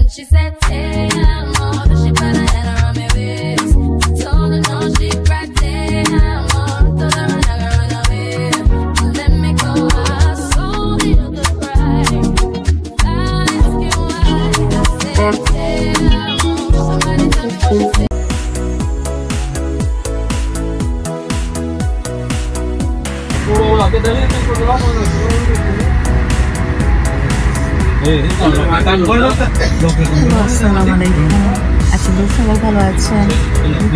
She said, hey, I'm more, but she put her head around my waist. Told her no, she cried, hey, I'm more, told her I'm never run away. Let me go, I sold you the bride. Asking why, I said, hey, I'm more, somebody touch my face. Assalamualaikum. আসলে সবাই ভালো আছেন।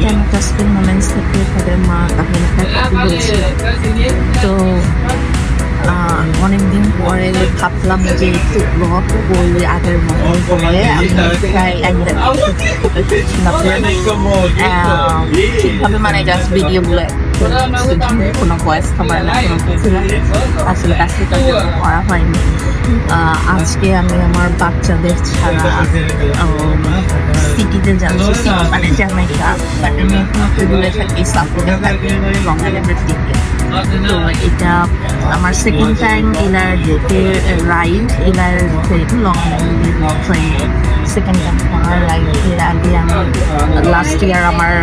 ক্যাম্পাসের moments থেকে তাদের মা তাহলে বলছিল তো অনেকদিন পরে ভাবলাম যে একটু ব্লগ করলে আগের মতো করে আমি প্রায় ঠিকভাবে মানে জাস্ট ভিডিওগুলো কোনো ভয়েস খাবার না কোনো কিছু আসলে কাছে করা হয়নি। আজকে আমি আমার বাচ্চাদের ছাড়া সিটিতে যাচ্ছি, মানে জ্যামাইকা, বাট আমি এখন দূরে থাকি, সাপোর্টে থাকি লং আইল্যান্ডের দিকে। তো এটা আমার সেকেন্ড টাইম এলার রাইড, এলার লং আইল্যান্ডের ট্রেন সেকেন্ড টাইম আমার রাইড। এর আগে আমি লাস্ট ইয়ার আমার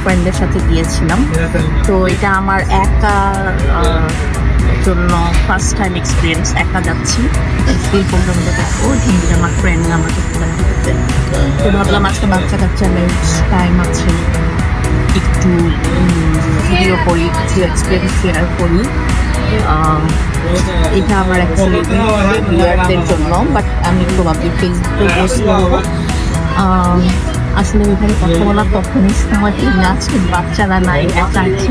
ফ্রেন্ডের সাথে গিয়েছিলাম। তো এটা আমার একা জন্য ফার্স্ট টাইম এক্সপিরিয়েন্স, একা যাচ্ছি। স্কিল প্রোগ্রামটা দেখবো, হিন্দি আমার ফ্রেন্ড আমাকে দিতে। তো ভাবলাম আজকে বাচ্চা কাচ্চা টাইম আছে, একটু ভিডিও করি, কিছু এক্সপিরিয়েন্স শেয়ার করি। এটা আমার অ্যাকচুয়ালি ইয়ারদের জন্য, বাট আমি প্রবাবলি ফেসবুকে পোস্ট করবো। আসলে ওইখানে কথা বলার তখনই সময় না, আজকে বাচ্চারা নাই, একা আছি।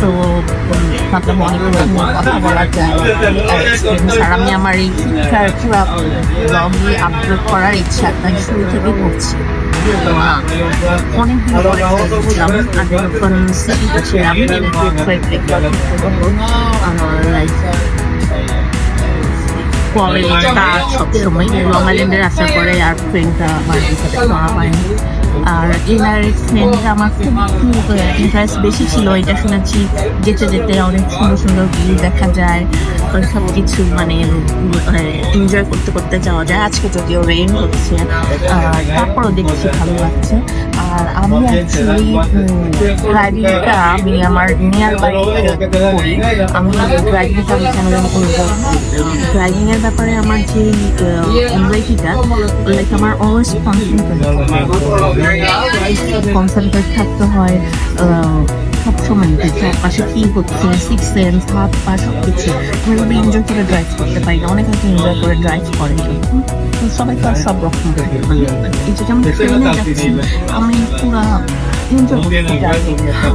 তো ভাবলাম অনেক কথা বলা যায়। আর আমি আমার এই শিক্ষার পুরো ব্লগে আপলোড করার ইচ্ছা তাই শুরু থেকে করছি। অনেকদিন পরে ছিলাম, আগে যখন সিটিতে ছিলাম কলেজটা সবসময় লং আইল্যান্ডের আসার পরে আর ফ্রেন্ডটা আমার সাথে করা হয়নি। আর এনার ফ্রেন্ডটা আমার খুব ইন্টারেস্ট বেশি ছিল। এটা শুনেছি যেতে যেতে অনেক সুন্দর সুন্দর ভিউ দেখা যায়, সব কিছু মানে এনজয় করতে করতে যাওয়া যায়। আজকে যদিও রেইন হচ্ছে, তারপরও দেখছি ভালো লাগছে। আর আমি অ্যাকচুয়ালি ড্রাইভিংটা আমি আমার নিয়ার বাই করি। আমি ড্রাইভিংটা আমি কেন ড্রাইভিংয়ের ব্যাপারে আমার যে এনজাইটিটা, লাইক আমার অলওয়েজ কনসেন্ট্রেট থাকতে হয় সবসময়, চারপাশে কি হচ্ছে, সিক্স সেন্স, হাত পা সব কিছু আমি এনজয় করে ড্রাইভ করতে পারি না। অনেকে এনজয় করে ড্রাইভ করে, সবাই তো আর সব রকম এই যেটা আমি ট্রেনে যাচ্ছি আমি পুরা এনজয় করতে যাচ্ছি।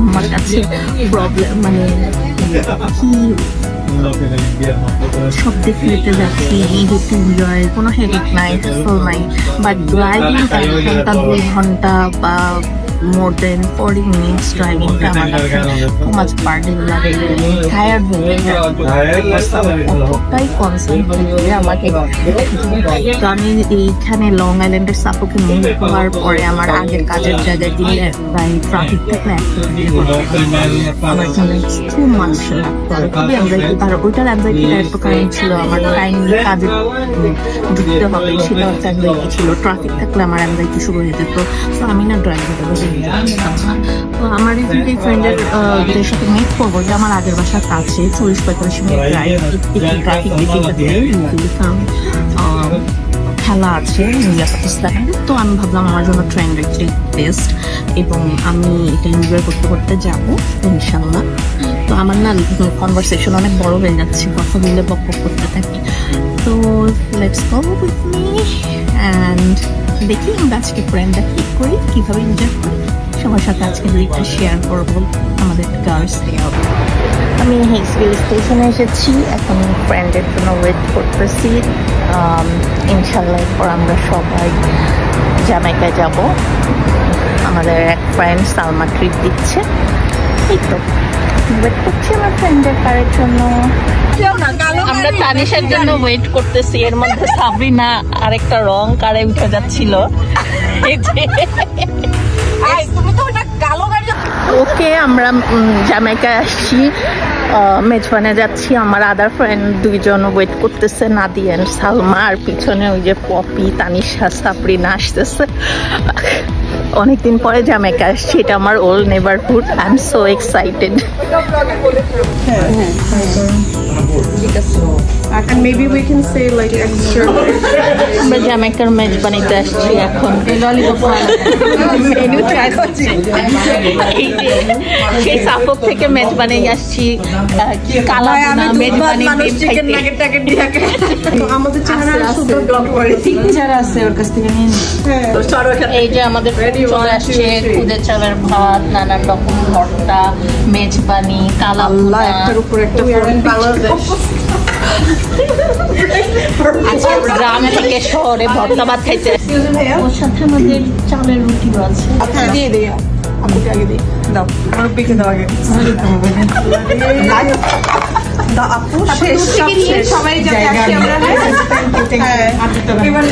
আমার কাছে প্রবলেম মানে কি সব দেখে যেতে যাচ্ছি, একটু এনজয়, কোনো হেডেক নাই, হেডফুল নাই। বাট ড্রাইভিং 1 ঘন্টা 2 ঘন্টা বা more than 40 minutes ড্রাইভিংটা আমার কাছে খুব মাছ বার্ডেন লাগে, টায়ার্ড হয়ে যায়। অতটাই কনসেন্ট্রেট করে আমাকে। তো আমি এইখানে লং আইল্যান্ডের সাপোকে মুভ হওয়ার পরে আমার আগের কাজের জায়গায় দিয়ে প্রায় ট্রাফিক থাকলে আমার জন্য খুব মাছ লাগতো, খুবই অ্যাংজাইটি। আর ওইটার অ্যাংজাইটিটা একটু কারণ ছিল আমার টাইমলি কাজে ঢুকতে হবে, সেটা হচ্ছে অ্যাংজাইটি ছিল। ট্রাফিক থাকলে আমার অ্যাংজাইটি শুরু হয়ে যেত। তো আমি না ড্রাইভিং তো আমার এই ফ্রেন্ডের সাথে মিট করবো যে আমার আগের বাসার কাছে 40-45 মিনিট ড্রাইভ, ট্রাফিক কারণ খেলা আছে ইন্ডিয়া পাকিস্তানে। তো আমি ভাবলাম আমার জন্য ট্রেন রেখে বেস্ট, এবং আমি এটা এনজয় করতে করতে যাবো ইনশাল্লাহ। তো আমার না কনভারসেশন অনেক বড় হয়ে যাচ্ছে, কথা বলে বক বক করতে থাকি। তো let's go with me and দেখি আমরা আজকে ফ্রেন্ডটা ঠিক করি, কীভাবে এনজয় করি। সবার সাথে আজকে দুইটা শেয়ার করবো আমাদের গার্লস ডে আউট। আমি হেক্সভিল স্টেশনে এসেছি, এখন ফ্রেন্ডের জন্য ওয়েট করতেছি। ইনশাল্লাহ এরপর আমরা সবাই জ্যামাইকায় যাব। আমাদের এক ফ্রেন্ড সালমা ট্রিপ দিচ্ছে, এই তো ওয়েট করছি আমার ফ্রেন্ডের কারের জন্য। আমরা তানিশার জন্য ওয়েট করতেছি, এর মধ্যে সাবরিনা আরেকটা রং কারে উঠে যাচ্ছিল। ওকে আমরা জ্যামাইকায় আসছি, মেজবানে যাচ্ছি। আমার আদার ফ্রেন্ড দুইজন ওয়েট করতেছে, নাদি অ্যান্ড সালমা, আর পিছনে ওই যে পপি, তানিশা, সাবরিনা আসতেছে। অনেকদিন পরে জ্যামাইকা আসছি, এটা আমার old neighbourhood. I am so excited. And maybe we can say like extra. আমরা জ্যামাইকার মেজবানিতে আসছি এখন। মেনু ট্রাই করছি। এই যে সেই সাফক থেকে মেজবানি আসছি, কালাভুনা মেজবানি চিকেন নাগেট টাগেট দিয়ে তো আমাদের চেহারা সুন্দর ব্লগ করে টিচার আছে ওর কাছ থেকে নিয়ে এই যে আমাদের চলে আসছে খুদে চালের ভাত, নানান রকম ভর্তা, মেজবানি, কালাভুনা। একটার উপর একটা বাংলাদেশ। আজকে গ্রাম থেকে শহরে ভর্তা ভাত খাইতে। ওর সাথে আমাদের চালের রুটিও আছে। আচ্ছা দিয়ে দিই, আমাকে আগে দিই, দাও আমার পিকে দাও আগে। দা আপু শেষ সবাই যাবে আমরা। হ্যাঁ এবার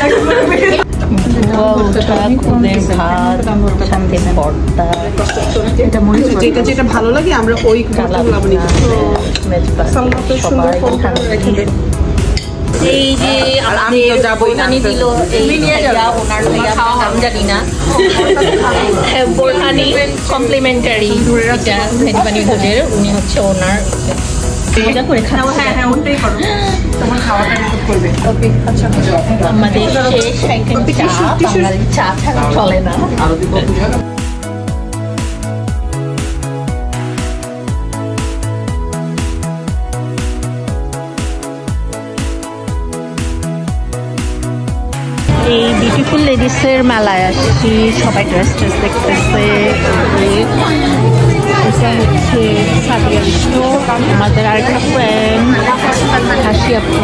খুদের ভাত, সাথে ভর্তা, যেটা যেটা ভালো লাগে আমরা ওই ভর্তাগুলো বানাই। সবাই এই যে আমাদের বোরহানি দিল, এই ভাইয়া, ওনার ভাইয়া নাম জানি না, বোরহানি কমপ্লিমেন্টারি এটা মেজবানি ভোজের, উনি হচ্ছে ওনার। মজা করে খাওয়া। হ্যাঁ হ্যাঁ ওটাই করো, তোমার খাওয়াটা রিপোর্ট করবে। ওকে আচ্ছা আমাদের শেষ আইটেম চা, বাঙালি চা ছাড়া চলে না। এই বিউটিফুল লেডিসের মেলায় আসছি, সবাই ড্রেস ট্রেস দেখতেছে। এটা হচ্ছে সাদিয়া স্টোর, আমাদের আরেকটা ফ্রেন্ড হাসি আপু।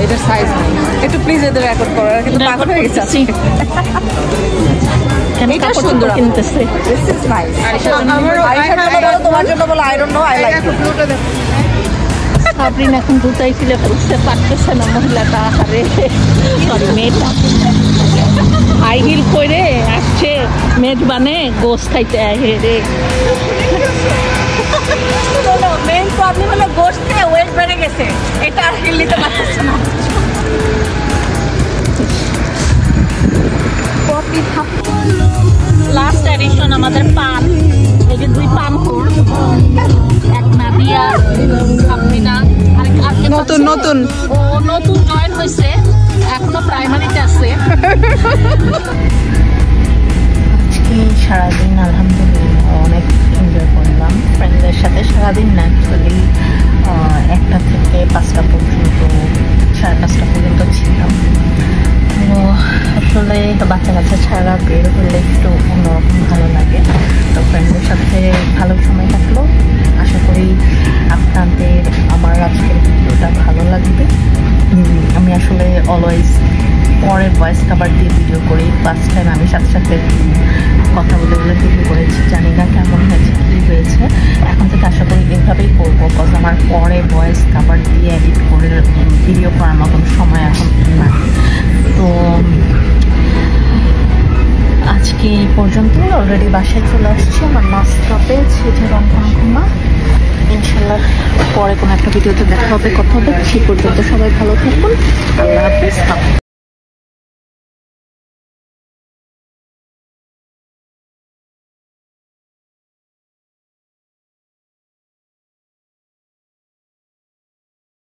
এটা সাইজ একটু প্লিজ এদের রেকর্ড করো, কিন্তু পাগল হয়ে গেছে। এটা সুন্দর কিনতেছে। This is nice. তোমার জন্য বলো, I don't know, I like ব্লুটা দেখো। সাবরিনা এখন দুটাই ফিলে বুঝতে পারতেছে না মহিলাটা, আরে সরি মেয়েটা হাই হিল করে আসছে মেজবানে গোস্ত খাইতে। রে মেইন প্রবলেম হলো গোশত খেয়ে ওয়েট বেড়ে গেছে, এটা আর হিল নিতে পারতেছে না। লাস্ট এডিশন আমাদের পান, এই যে দুই পান হোল, এক নাদিয়া, সাবরিনা, আরেক নতুন নতুন ও নতুন জয়েন হয়েছে, এখনো প্রাইমারিতে আছে। আজকে সারাদিন আলহামদুলিল্লাহ অনেক এনজয় করলাম ফ্রেন্ডদের সাথে। সারাদিন না, অ্যাকচুয়ালি 1টা থেকে 5টা পর্যন্ত, 5:30 পর্যন্ত ছিলাম। তো আসলে বাচ্চা কাচ্চা ছাড়া বের হলে একটু অন্যরকম ভালো লাগে। তো ফ্রেন্ডদের সাথে ভালো সময় কাটলো। আশা করি আপনাদের আমার আজকের ভিডিওটা ভালো লাগবে। আমি আসলে অলওয়েজ পরের ভয়েস কভার দিয়ে ভিডিও করি, ফার্স্ট টাইম আমি সাথে সাথে কথা বলে বলে ভিডিও করেছি, জানি না কেমন হয়েছে, কী হয়েছে। এখন থেকে আশা করি এভাবেই করবো, বিকজ আমার পরে ভয়েস কভার দিয়ে এডিট করে ভিডিও করার মতন সময় এখন না। তো আজকে এই পর্যন্ত। অলরেডি বাসায় চলে আসছি, আমার নাস্তা পেয়েছি, যে রংঘুমা। ইনশাল্লাহ পরে কোনো একটা ভিডিওতে দেখা হবে, কথা হবে। সেই পর্যন্ত সবাই ভালো থাকুন, আল্লাহ হাফিজ।